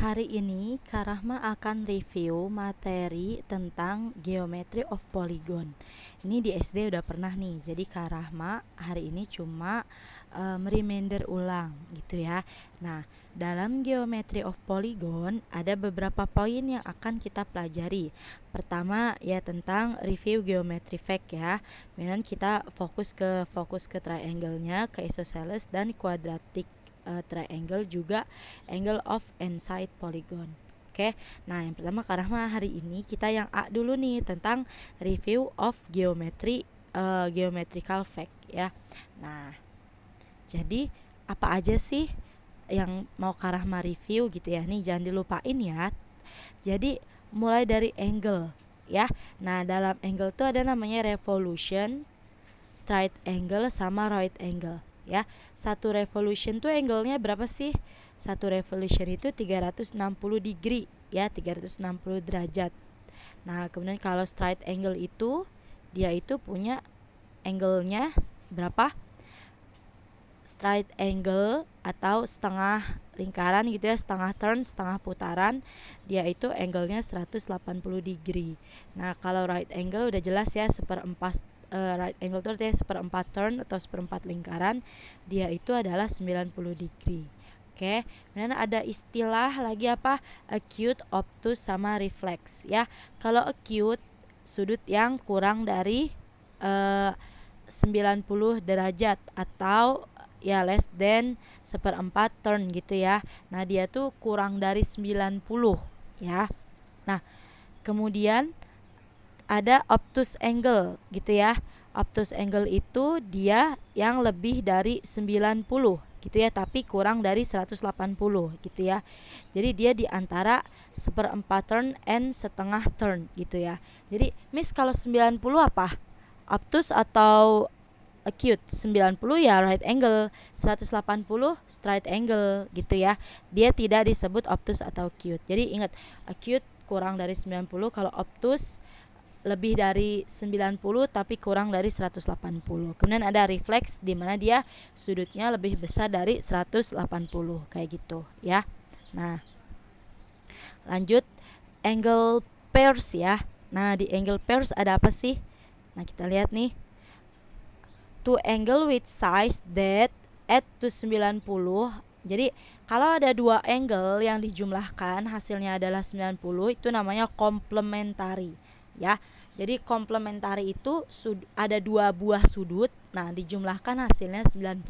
Hari ini Kak Rahma akan review materi tentang Geometry of Polygon. Ini di SD udah pernah nih. Jadi Kak Rahma hari ini cuma mereminder ulang gitu ya. Nah, dalam Geometry of Polygon ada beberapa poin yang akan kita pelajari. Pertama ya tentang review geometry fact ya. Kemudian kita fokus ke triangle-nya, ke isosceles dan quadratic triangle, juga angle of inside polygon. Oke, nah yang pertama Kak Rahma hari ini kita yang A dulu nih tentang review of geometrical fact ya. Nah, jadi apa aja sih yang mau Kak Rahma review gitu ya. Nih jangan dilupain ya. Jadi mulai dari angle ya. Nah, dalam angle tuh ada namanya revolution, straight angle sama right angle ya. Satu revolution tuh angle-nya berapa sih? Satu revolution itu 360 degree ya, 360 derajat. Nah, kemudian kalau straight angle itu dia itu punya angle-nya berapa? Straight angle atau setengah lingkaran gitu ya, setengah turn, setengah putaran, dia itu angle-nya 180 degree. Nah, kalau right angle udah jelas ya, seperempat right angle itu artinya seperempat turn atau seperempat lingkaran, dia itu adalah 90 degree. Oke, dan ada istilah lagi apa? Acute, obtuse, sama reflex ya. Kalau acute, sudut yang kurang dari 90 derajat atau ya less than seperempat turn gitu ya. Nah, dia tuh kurang dari 90 ya. Nah, kemudian ada obtuse angle gitu ya. Obtuse angle itu dia yang lebih dari 90 gitu ya, tapi kurang dari 180 gitu ya. Jadi dia di antara seperempat turn and setengah turn gitu ya. Jadi Miss kalau 90 apa? Obtuse atau acute? 90 ya right angle, 180 straight angle gitu ya. Dia tidak disebut obtuse atau acute. Jadi ingat, acute kurang dari 90, kalau obtuse lebih dari 90 tapi kurang dari 180. Kemudian ada reflex di mana dia sudutnya lebih besar dari 180 kayak gitu ya. Nah, lanjut angle pairs ya. Nah, di angle pairs ada apa sih? Nah, kita lihat nih. Two angle with size that add to 90. Jadi kalau ada dua angle yang dijumlahkan hasilnya adalah 90, itu namanya komplementari ya. Jadi komplementari itu ada dua buah sudut, nah dijumlahkan hasilnya 90.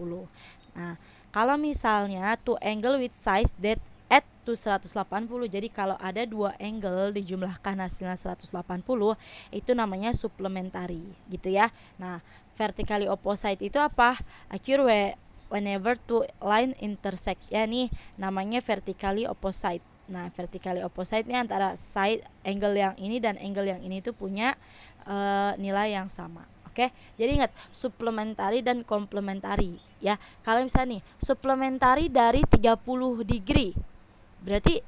Nah, kalau misalnya two angle with size that add to 180, jadi kalau ada dua angle dijumlahkan hasilnya 180, itu namanya suplementari gitu ya. Nah, vertically opposite itu apa? Occur whenever two line intersect ya, nih namanya vertically opposite. Nah, vertically opposite ini antara side angle yang ini dan angle yang ini tuh punya nilai yang sama. Oke, jadi ingat suplementari dan komplementari ya. Kalau misalnya nih suplementari dari 30 degree, berarti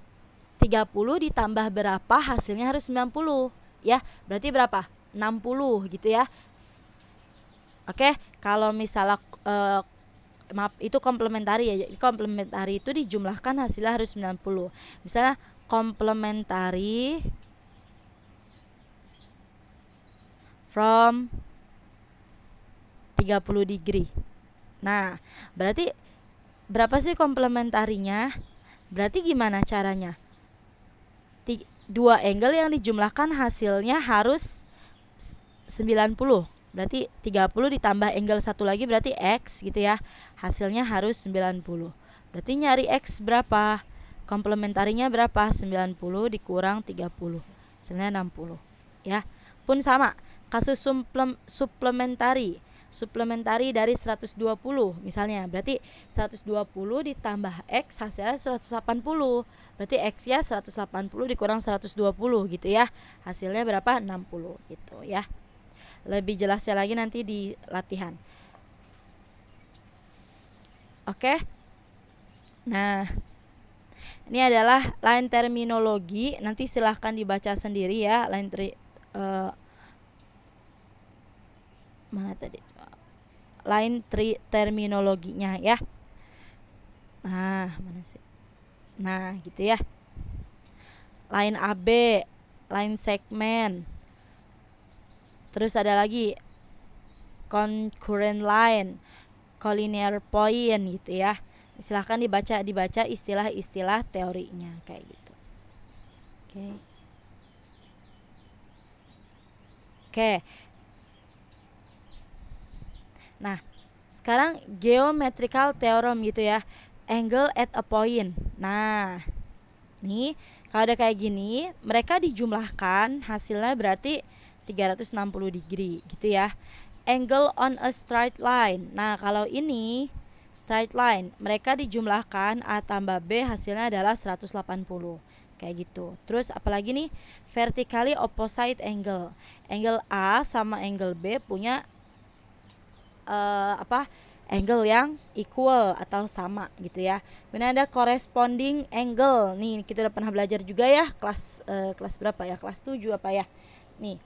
30 ditambah berapa hasilnya harus 90 ya. Berarti berapa? 60 gitu ya. Oke, kalau misalnya maaf, itu komplementari ya. Jadi komplementari itu dijumlahkan hasilnya harus 90. Misalnya komplementari from 30 degree. Nah, berarti berapa sih komplementarinya? Berarti gimana caranya? Dua angle yang dijumlahkan hasilnya harus 90. Berarti 30 ditambah angle satu lagi berarti X gitu ya. Hasilnya harus 90. Berarti nyari X berapa? Komplementarinya berapa? 90 dikurang 30. Hasilnya 60 ya. Pun sama, kasus suplementari. Suplementari dari 120 misalnya. Berarti 120 ditambah X hasilnya 180. Berarti X ya 180 dikurang 120 gitu ya. Hasilnya berapa? 60 gitu ya. Lebih jelasnya lagi nanti di latihan. Oke. Nah, ini adalah line terminologi. Nanti silahkan dibaca sendiri ya. Mana tadi? Line terminologinya ya. Nah, mana sih? Nah, gitu ya. line AB, line segmen. Terus ada lagi concurrent line, collinear point gitu ya. Silahkan dibaca istilah-istilah teorinya kayak gitu. Oke. Oke. Nah, sekarang geometrical theorem gitu ya. Angle at a point. Nah, nih kalau ada kayak gini, mereka dijumlahkan, hasilnya berarti 360 degree gitu ya. Angle on a straight line. Nah, kalau ini straight line, mereka dijumlahkan A tambah B, hasilnya adalah 180. Kayak gitu. Terus apalagi nih? Vertically opposite angle. Angle A sama angle B punya angle yang equal atau sama gitu ya. Kemudian ada corresponding angle. Nih kita udah pernah belajar juga ya, kelas berapa ya? Kelas 7 apa ya? Nih.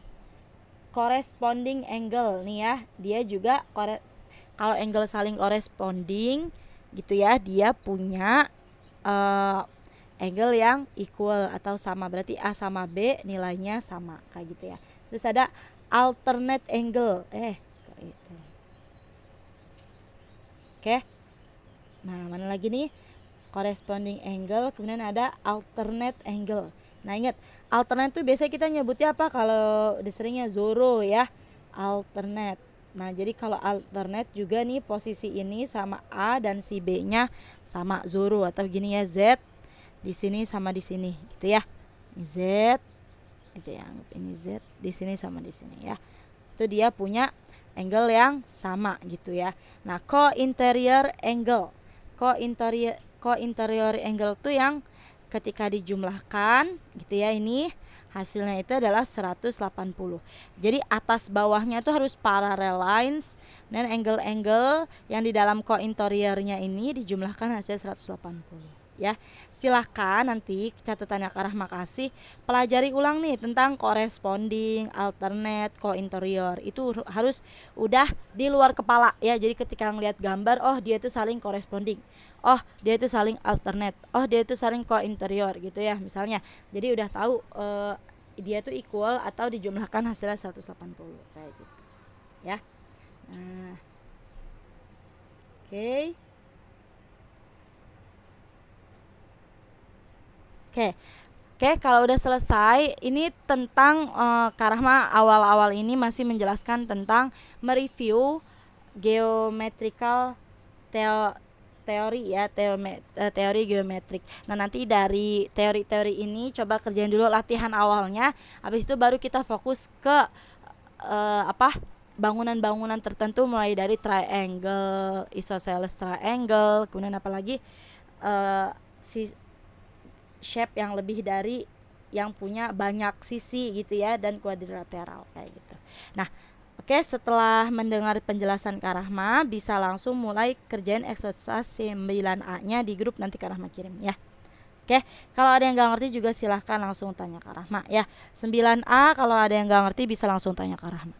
Corresponding angle nih ya. Dia juga kalau angle saling corresponding gitu ya, dia punya angle yang equal atau sama. Berarti A sama B nilainya sama kayak gitu ya. Terus ada alternate angle. Itu. Oke. Nah, mana lagi nih? Corresponding angle, kemudian ada alternate angle. Nah, ingat, alternate itu biasanya kita nyebutnya apa? Kalau diseringnya Zoro ya. Alternate. Nah, jadi kalau alternate juga nih posisi ini sama A dan si B-nya sama Zoro, atau gini ya, Z di sini sama di sini gitu ya. Z gitu ya. Ini Z di sini sama di sini ya. Itu dia punya angle yang sama gitu ya. Nah, co-interior angle. Co-interior angle itu yang ketika dijumlahkan gitu ya, ini hasilnya itu adalah 180. Jadi atas bawahnya itu harus parallel lines, dan angle-angle yang di dalam co-interiornya ini dijumlahkan hasil 180. Ya, silahkan nanti catatannya Kak Rahma kasih, pelajari ulang nih tentang corresponding, alternate, co-interior. Itu harus udah di luar kepala ya. Jadi ketika ngelihat gambar, oh dia itu saling corresponding, oh dia itu saling alternate, oh dia itu saling co-interior gitu ya misalnya. Jadi udah tahu dia itu equal atau dijumlahkan hasilnya 180 kayak gitu ya. Nah, oke. Oke, kalau udah selesai, ini tentang Kak Rahma awal-awal ini masih menjelaskan tentang mereview geometrical teori ya, teori geometrik. Nah, nanti dari teori-teori ini coba kerjain dulu latihan awalnya. Habis itu baru kita fokus ke bangunan-bangunan tertentu, mulai dari triangle, isosceles triangle, kemudian apalagi shape yang lebih dari yang punya banyak sisi gitu ya, dan kuadrilateral kayak gitu. Nah, oke, setelah mendengar penjelasan Kak Rahma, bisa langsung mulai kerjain exercise 9A-nya di grup, nanti Kak Rahma kirim ya. Oke, kalau ada yang nggak ngerti juga silahkan langsung tanya Kak Rahma ya. 9A kalau ada yang nggak ngerti bisa langsung tanya Kak Rahma.